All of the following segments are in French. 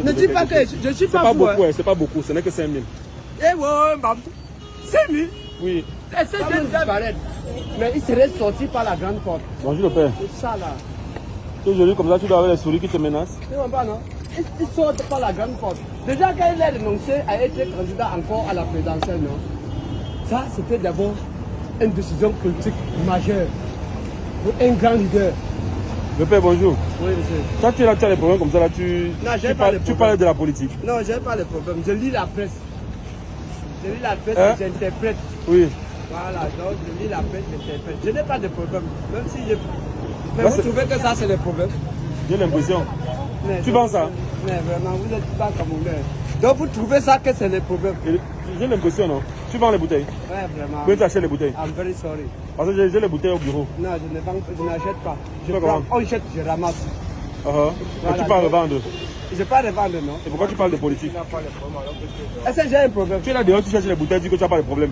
Ne dis pas que je suis pas fou. C'est pas beaucoup, ce n'est que 5 000. Eh ouais, 5 000. Oui. C'est de disparaître. Mais il serait sorti par la grande porte. Bonjour le père. C'est ça là. Aujourd'hui comme ça, tu dois avoir les souris qui te menacent. Tu vois pas, non? Il sort par la grande porte. Déjà quand il a renoncé à être candidat encore à la présidentielle, non? Ça, c'était d'abord une décision politique majeure pour un grand leader. Le père, bonjour. Oui, monsieur. Quand tu es là, tu as des problèmes comme ça, là, tu parles de la politique. Non, je n'ai pas de problème. Je lis la presse. Je lis la presse et j'interprète. Oui. Voilà, donc je lis la presse et j'interprète. Je n'ai pas de problème. Même si je... Mais vous trouvez que ça, c'est le problème? J'ai l'impression. Tu penses ça? Mais vraiment, vous n'êtes pas camerounais. Donc vous trouvez ça que c'est le problème? J'ai l'impression, non? Tu vends les bouteilles? Oui, vraiment. Où tu achètes les bouteilles? I'm very sorry. Parce que j'ai les bouteilles au bureau. Non, je n'achète pas. Je prends, on jette, je ramasse. Voilà, tu parles de vendre? Je ne parle de vendre, non. Et pourquoi tu parles de politique? Est-ce que j'ai un problème? Tu es là dehors, tu cherches les bouteilles, tu dis que tu n'as pas de problème.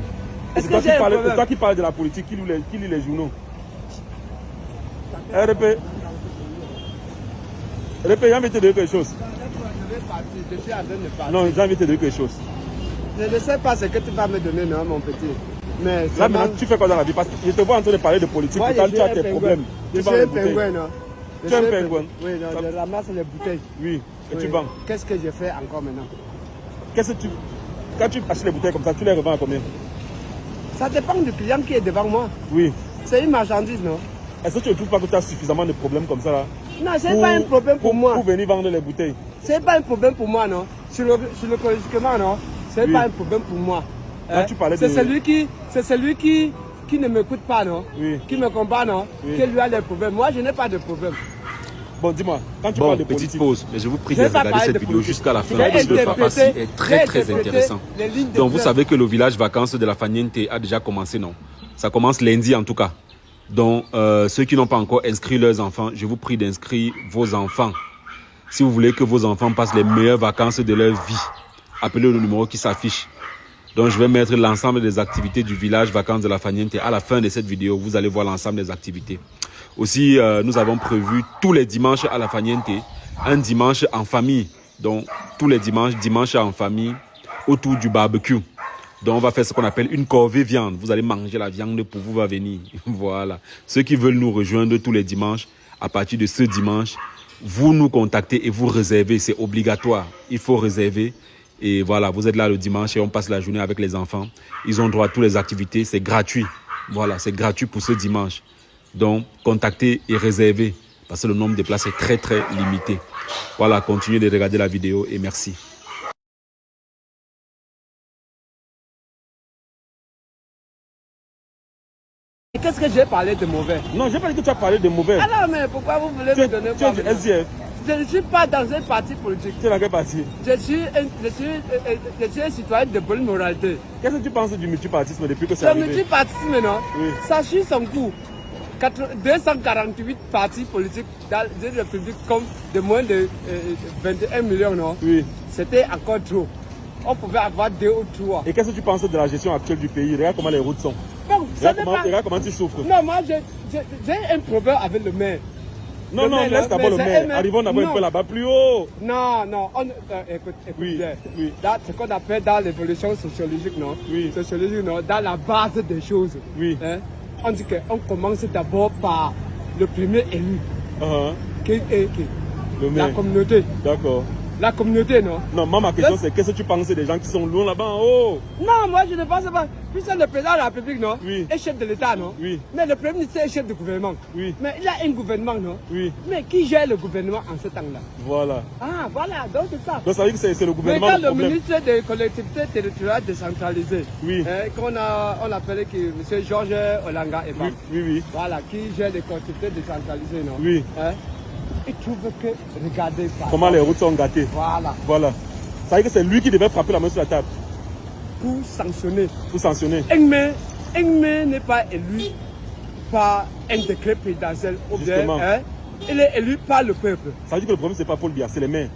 Est-ce que j'ai un problème? C'est toi qui parles de la politique, qui lit les journaux. RP, j'ai envie de te dire quelque chose. Je suis en train de partir. Non, j'ai envie de te dire quelque chose. Je ne sais pas ce que tu vas me donner, non, mon petit. Mais là, maintenant, tu fais quoi dans la vie? Parce que je te vois en train de parler de politique, pourtant tu as tes problèmes. Je suis un pingouin, non? Tu es un pingouin? Oui, non, je ramasse les bouteilles. Oui, et tu vends. Qu'est-ce que je fais encore maintenant? Quand tu achètes les bouteilles comme ça, tu les revends à combien? Ça dépend du client qui est devant moi. Oui. C'est une marchandise, non? Est-ce que tu ne trouves pas que tu as suffisamment de problèmes comme ça là? Non, ce n'est pas un problème pour moi. Pour venir vendre les bouteilles. Ce n'est pas un problème pour moi, non? Sur le politiquement, non? Ce n'est pas un problème pour moi. C'est celui qui ne m'écoute pas, non? Oui. Qui me combat, non? Qui lui a des problèmes. Moi, je n'ai pas de problème. Bon, dis-moi, quand tu parles de petite politique... pause, mais je vous prie de regarder cette vidéo jusqu'à la fin. Le Fafaci est très intéressant. Donc vous savez que le village vacances de la Faniente a déjà commencé, non? Ça commence lundi en tout cas. Donc ceux qui n'ont pas encore inscrit leurs enfants, je vous prie d'inscrire vos enfants. Si vous voulez que vos enfants passent les meilleures vacances de leur vie, appelez le numéro qui s'affiche. Donc je vais mettre l'ensemble des activités du village vacances de la Faniente. À la fin de cette vidéo, vous allez voir l'ensemble des activités. Aussi, nous avons prévu tous les dimanches à la Faniente, un dimanche en famille. Donc tous les dimanche en famille, autour du barbecue. Donc on va faire ce qu'on appelle une corvée viande. Vous allez manger la viande pour vous va venir. Voilà. Ceux qui veulent nous rejoindre tous les dimanches, à partir de ce dimanche, vous nous contactez et vous réservez. C'est obligatoire. Il faut réserver. Et voilà, vous êtes là le dimanche et on passe la journée avec les enfants. Ils ont droit à toutes les activités. C'est gratuit. Voilà, c'est gratuit pour ce dimanche. Donc, contactez et réservez. Parce que le nombre de places est très limité. Voilà, continuez de regarder la vidéo et merci. Qu'est-ce que j'ai parlé de mauvais? Non, j'ai pas dit que tu as parlé de mauvais. Alors, mais pourquoi vous voulez me donner tu es du SDF. Je ne suis pas dans un parti politique. Tu es dans quel parti? Je suis un citoyen de bonne moralité. Qu'est-ce que tu penses du multipartisme depuis que c'est arrivé? Le multipartisme, non? Oui. Ça suit son cours. 248 partis politiques dans une république comme de moins de 21 millions, non? Oui. C'était encore trop. On pouvait avoir 2 ou 3. Et qu'est-ce que tu penses de la gestion actuelle du pays? Regarde comment les routes sont. Bon, regarde comment tu souffres. Non, moi j'ai un problème avec le maire. Non, laisse d'abord le maire. Arrivons d'abord un peu là-bas, plus haut. Non, écoute, oui. Ce qu'on appelle dans l'évolution sociologique, non? Oui. Sociologique, non? Dans la base des choses. Oui. Hein? On dit qu'on commence d'abord par le premier élu, qui est la communauté. D'accord. La communauté, non? Non, moi, ma question, c'est qu'est-ce que tu penses des gens qui sont loin là-bas en haut? Non, moi, je ne pense pas. Puisque le président de la République, non? Oui. Est chef de l'État, non? Oui. Mais le Premier ministre est chef du gouvernement. Oui. Mais il a un gouvernement, non? Oui. Mais qui gère le gouvernement en ce temps-là? Voilà. Ah, voilà, donc c'est ça. Donc ça veut dire que c'est le gouvernement. Mais quand le ministre des collectivités territoriales décentralisées, oui. On appelait M. Georges Olanga et oui. Voilà, qui gère les collectivités décentralisées, non? Oui. Il trouve que, regardez ça. Comment les routes sont gâtées. Voilà. Ça veut dire que c'est lui qui devait frapper la main sur la table. Pour sanctionner. Pour sanctionner. Engme n'est pas élu par un décret présidentiel. Justement. Il est élu par le peuple. Ça veut dire que le problème, c'est pas Paul Biya, c'est les maires.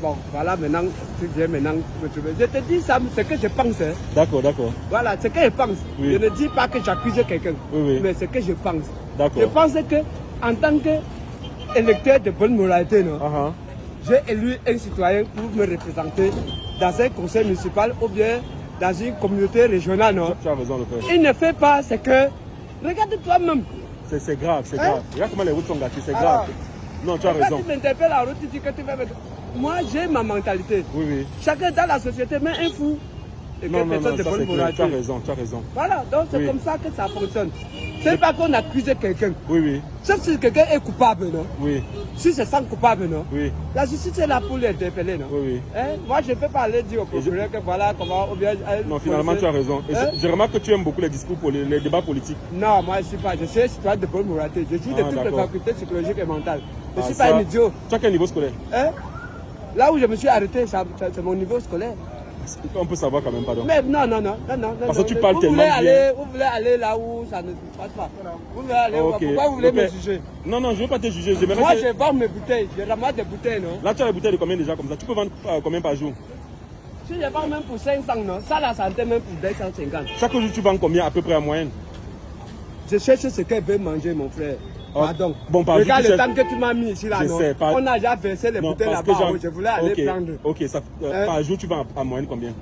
Bon, voilà, maintenant, tu viens maintenant me trouver. Je te dis ça, c'est ce que je pense. Hein. D'accord. Voilà, c'est ce que je pense. Oui. Je ne dis pas que j'accuse quelqu'un, mais c'est ce que je pense. Je pense que, en tant que électeur de bonne moralité, non? Uh-huh. J'ai élu un citoyen pour me représenter dans un conseil municipal ou bien dans une communauté régionale, non? Tu as raison, le père. Il ne fait pas ce que... Regarde toi-même. C'est grave, c'est Hein? grave. Regarde comment les routes sont gâtées, c'est Alors, grave. Non, tu as quand raison. tu m'interpelles la route, tu dis que tu vas mettre... Moi, j'ai ma mentalité. Oui, oui. Chacun dans la société met un fou. Et Non, que non, personne non, de ça bonne c'est clair. moralité. Tu as raison, tu as raison. Voilà, donc c'est Oui. comme ça que ça fonctionne. C'est pas qu'on accuse quelqu'un. Oui, oui, Sauf si quelqu'un est coupable, non? oui, Si c'est sans coupable, non? oui, La justice est là pour l'interpeller, non? oui, oui. Hein? Moi, je ne peux pas aller dire au procureur que voilà comment... Ou bien, Non, finalement, tu as raison. Et Hein? je remarque que tu aimes beaucoup les discours, les débats politiques. Non, moi, je ne suis pas. Je suis un citoyen de bonne moralité. Je joue de toutes les d'accord. facultés psychologiques et mentales. Je ne suis Ah, pas ça- un idiot. Tu as quel niveau scolaire? Hein? Là où je me suis arrêté, c'est mon niveau scolaire. On peut savoir quand même, pardon. Mais non. Parce que tu parles vous tellement voulez bien. Vous voulez aller là où ça ne se passe pas. Vous voulez aller où? Ok. Pourquoi vous voulez Le me père- juger? Non, non, je ne veux pas te juger. J'aimerais Moi, que- je vends mes bouteilles. Je ramasse des bouteilles, non? Là, tu as les bouteilles de combien déjà comme ça? Tu peux vendre combien par jour? Si je vends même pour 500, non? Ça, la santé, même pour 250. Chaque jour, tu vends combien à peu près en moyenne? Je cherche ce qu'elle veut manger, mon frère. Oh, Pardon. bon, par Regarde jour, le tu temps que tu m'as mis ici, là, Je non? sais, pas- On a déjà versé les Non, bouteilles parce que là-bas. j'en- Je voulais aller Ok, prendre. Ok, ça, Hein? par jour, tu vends en moyenne combien?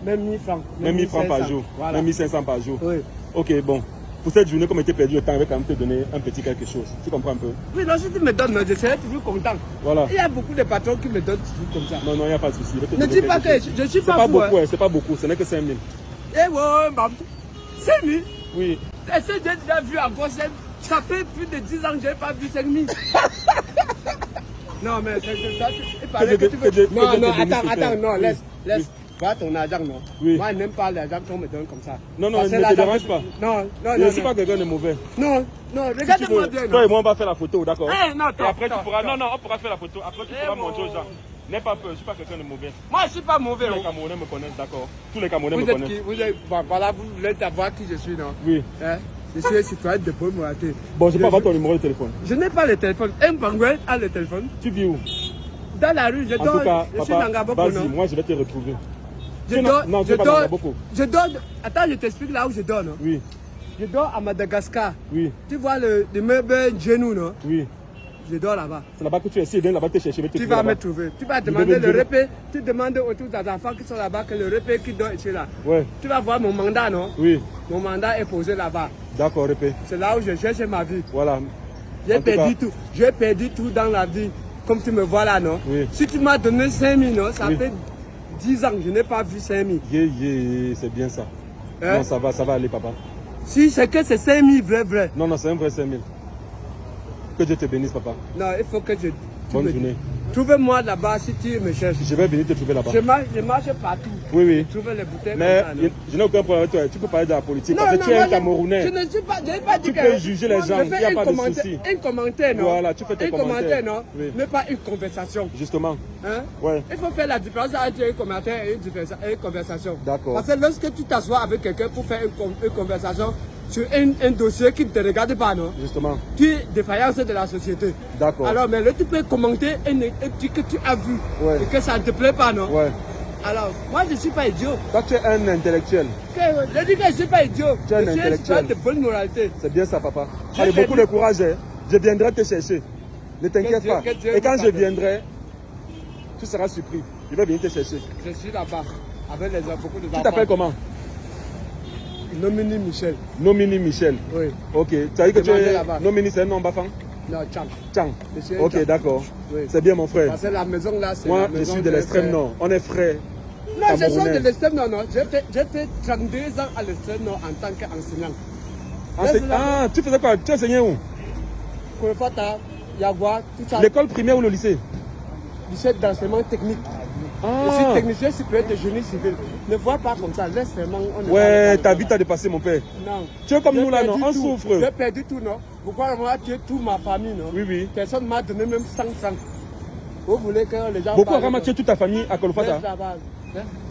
Même 1000 francs. Même 1000 francs par 1500. jour. Voilà. Même 1500 par jour. Oui. Ok, bon. Pour cette journée, comme était perdu le temps, je vais quand même te donner un petit quelque chose. Tu comprends un peu? Oui, non, si tu me donnes, je serai toujours content. Voilà. Il y a beaucoup de patrons qui me donnent toujours comme ça. Non, non, il n'y a pas de souci. Je vais te Ne donner dis pas quelque que chose. je suis C'est pas pas fou, beaucoup, hein. c'est pas beaucoup. Ce n'est que 5000. Eh ouais, maman. 5000. Oui. Est-ce que j'ai déjà vu en Gossel? Ça fait plus de 10 ans que je n'ai pas vu 5000. Non, mais c'est ça. Il paraît que tu veux. que Non, Dieu non, te bénisse, attends, super. non, Oui. laisse. Oui. Vois ton argent, non? Oui. Moi, je n'aime pas l'argent qu'on me donne comme ça. Non, non, Parce que ne te l'argent- dérange pas. Non, Je ne suis pas quelqu'un de mauvais. Non, Si tu regarde-moi veux, bien. toi et Non, moi, on va faire la photo, d'accord? Eh, non, Et après, tu pourras. attends. Non, non, on pourra faire la photo. Après, tu Eh, pourras bon. montrer aux gens. N'aie pas peur, je ne suis pas quelqu'un de mauvais. Moi, je ne suis pas mauvais. Tous les Oh. Camerounais me connaissent, d'accord? Tous les Camerounais Vous me êtes connaissent. qui? Vous êtes, bon, voilà, vous voulez savoir qui je suis, non? Oui. Hein? Je suis un citoyen de bonne moralité. Bon, je peux avoir ton numéro de téléphone. Je n'ai pas le téléphone. Un Bangouin a le téléphone. Tu vis où? Dans la rue, je En dors. tout cas, Je suis dans papa, Gaboko, vas-y, non? moi je vais te retrouver. Je Tu dors. non, tu je es pas dans dors. Gaboko. Je dors. Attends, je t'explique là où je dors, non? Oui, Je dors à Madagascar. oui, Tu vois le meuble genou, non? oui. Je dors là-bas. C'est là-bas que tu es. Si viens là-bas te chercher, je vais te Tu trouver vas me là-bas. trouver. Tu vas vais demander me le dire. repère. Tu demandes autour des enfants qui sont là-bas que le repère qui dort ici là. Ouais, Tu vas voir mon mandat, non? oui. Mon mandat est posé là-bas. D'accord, répète. C'est là où je cherche ma vie. Voilà. J'ai En tout perdu cas- tout. J'ai perdu tout dans la vie. Comme tu me vois là, non? Oui. Si tu m'as donné 5000, non? Ça Oui. fait 10 ans que je n'ai pas vu 5000. C'est bien ça. Hein? Non, ça va aller, papa. Si c'est que c'est 5000, vrai. Non, non, c'est un vrai 5000. Que Dieu te bénisse, papa. Non, il faut que je. Bonne journée. Trouve-moi là-bas si tu me cherches. Je vais venir te trouver là-bas. Je marche partout. Oui, oui. Trouve les bouteilles Mais comme ça, non? je n'ai aucun problème avec toi. Tu peux parler de la politique. Parce que tu es un Camerounais. Je ne suis pas, je n'ai pas dit Tu que. peux juger les Moi, gens, je il fais n'y a un pas de commentaire- souci. Un commentaire, non? Voilà, tu fais tes un commentaires. non? Oui. Mais pas une conversation. Justement. Hein? Ouais. Il faut faire la différence entre un commentaire et une conversation. D'accord. Parce que lorsque tu t'assois avec quelqu'un pour faire une conversation sur un dossier qui ne te regarde pas, non? Justement. Tu es défaillance de la société. D'accord. Alors, mais là, tu peux commenter un truc que tu as vu Ouais. et que ça ne te plaît pas, non? Ouais. Alors, moi, je ne suis pas idiot. Toi, tu es un intellectuel. Je dis que je ne suis pas idiot. Tu es un Je suis un intellectuel. citoyen de bonne moralité. C'est bien ça, papa. J'ai Allez, beaucoup perdu. de courage. Hein. Je viendrai te chercher. Ne t'inquiète Dieu- pas. que Dieu Et quand vous je pardonne. viendrai, tu seras surpris. Je vais venir te chercher. Je suis là-bas avec beaucoup de enfants. Tu t'appelles comment? Nomini Michel. Nomini Michel. Oui. Ok. Tu as dit que tu Demandez es. là-bas. Nomini, c'est un nom bafang? Non, Cham. Chang. Monsieur Ok, Chang. d'accord. Oui. C'est bien, mon frère. Parce que la maison là, c'est Moi, la je maison suis de l'extrême frères. nord. On est frères. Non, je suis Camerounais. de l'extrême nord, non. J'ai fait 32 ans à l'extrême nord en tant qu'enseignant. Ah, tu faisais quoi? Tu enseignais où? Kolfata, Yagua, tout ça. L'école primaire ou le lycée? Lycée d'enseignement technique. Je suis Ah. technicien supérieur de génie civil. Ne vois pas comme ça, laisse seulement. on ne Ouais, parle pas ta de vie ça. t'a dépassé, mon père. Non. Tu es comme J'ai nous là, perdu non? On tout. souffre. J'ai perdu tout, non? Pourquoi moi, tué toute ma famille, non? Oui, oui. Personne ne m'a donné même 100 francs. Vous voulez que les gens. Beaucoup parlent Haram a de- tué toute ta famille à Kolofata. Laisse là-bas.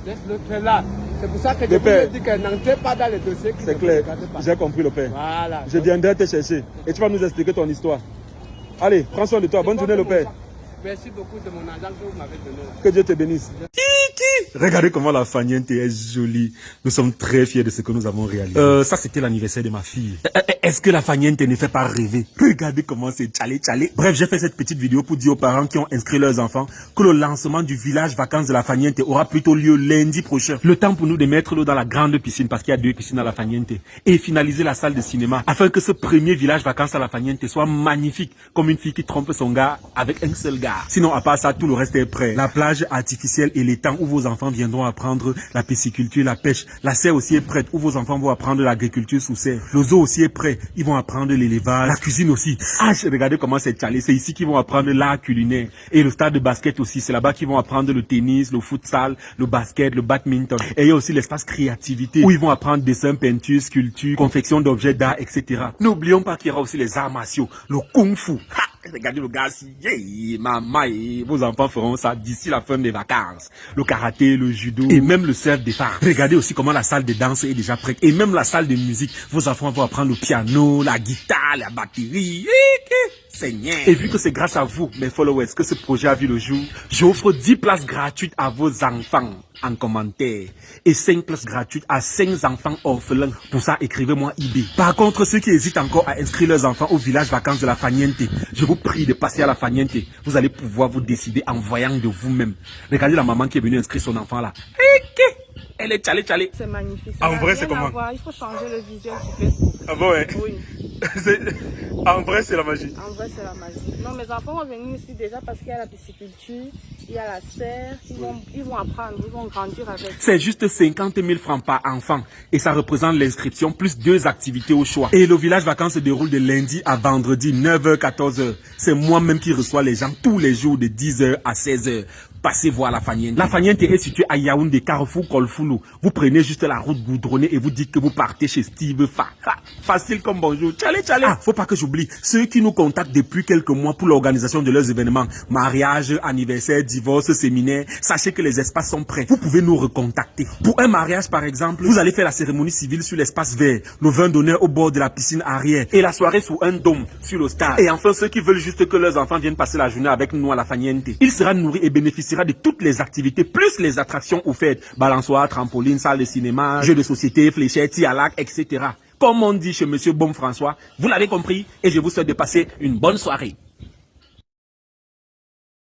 Laisse le là. C'est pour ça que je Le vous père. ai dit que n'entrez pas dans les dossiers qui ne C'est vous clair. regardent pas. J'ai compris, le père. Voilà. Je viendrai te chercher et tu vas nous expliquer ton histoire. Allez, prends soin de toi. Bonne journée, le père. Merci beaucoup de mon argent que vous m'avez donné là. Que Dieu te bénisse. Regardez comment la Fagniente est jolie. Nous sommes très fiers de ce que nous avons réalisé. Ça, c'était l'anniversaire de ma fille. Est-ce que la Fagniente ne fait pas rêver? Regardez comment c'est tchalé. Bref, j'ai fait cette petite vidéo pour dire aux parents qui ont inscrit leurs enfants que le lancement du village vacances de la Fagniente aura plutôt lieu lundi prochain. Le temps pour nous de mettre l'eau dans la grande piscine, parce qu'il y a 2 piscines à la Fagniente, et finaliser la salle de cinéma, afin que ce premier village vacances à la Fagniente soit magnifique, comme une fille qui trompe son gars avec un seul gars. Sinon, à part ça, tout le reste est prêt. La plage artificielle et l'étang où vos enfants viendront apprendre la pisciculture, la pêche. La serre aussi est prête, où vos enfants vont apprendre l'agriculture sous serre. Le zoo aussi est prêt, ils vont apprendre l'élevage. La cuisine aussi. Regardez comment c'est calé. C'est ici qu'ils vont apprendre l'art culinaire. Et le stade de basket aussi, c'est là-bas qu'ils vont apprendre le tennis, le futsal, le basket, le badminton. Et il y a aussi l'espace créativité, où ils vont apprendre dessin, peinture, sculpture, confection d'objets d'art, etc. N'oublions pas qu'il y aura aussi les arts martiaux, le kung-fu. Regardez le gars ici, maman, vos enfants feront ça d'ici la fin des vacances. Le karaté, le judo et même le self-défense. Regardez aussi comment la salle de danse est déjà prête. Et même la salle de musique, vos enfants vont apprendre le piano, la guitare, la batterie. Seigneur. Et vu que c'est grâce à vous, mes followers, que ce projet a vu le jour, j'offre 10 places gratuites à vos enfants en commentaire et 5 places gratuites à 5 enfants orphelins. Pour ça, écrivez-moi IB. Par contre, ceux qui hésitent encore à inscrire leurs enfants au village vacances de la Fagniente, je vous prie de passer à la Fagniente. Vous allez pouvoir vous décider en voyant de vous-même. Regardez la maman qui est venue inscrire son enfant là. Elle est tchalé. C'est magnifique. En vrai, c'est comment? Il faut changer le visuel sur Facebook. Ah bon, ouais? Oui. En vrai, c'est la magie. En vrai, c'est la magie. Non, mes enfants vont venir ici déjà parce qu'il y a la pisciculture, il y a la serre, ils vont apprendre, ils vont grandir avec. C'est juste 50 000 francs par enfant et ça représente l'inscription plus 2 activités au choix. Et le village vacances se déroule de lundi à vendredi, 9h-14h. C'est moi-même qui reçois les gens tous les jours de 10h à 16h. Passez voir la Fagniente. La Fagniente est située à Yaoundé, Carrefour, Kolfoulou. Vous prenez juste la route goudronnée et vous dites que vous partez chez Steve Fa. Facile comme bonjour. Tchalé. Faut pas que j'oublie. Ceux qui nous contactent depuis quelques mois pour l'organisation de leurs événements, mariage, anniversaire, divorce, séminaire, sachez que les espaces sont prêts. Vous pouvez nous recontacter. Pour un mariage, par exemple, vous allez faire la cérémonie civile sur l'espace vert, le vin d'honneur au bord de la piscine arrière et la soirée sous un dôme sur le stade. Et enfin, ceux qui veulent juste que leurs enfants viennent passer la journée avec nous à la Fagniente. Il sera nourri et bénéficiera de toutes les activités, plus les attractions offertes. Balançoire, trampoline, salle de cinéma, jeux de société, fléchettes, tir à l'arc, etc. Comme on dit chez Monsieur Bon François, vous l'avez compris et je vous souhaite de passer une bonne soirée.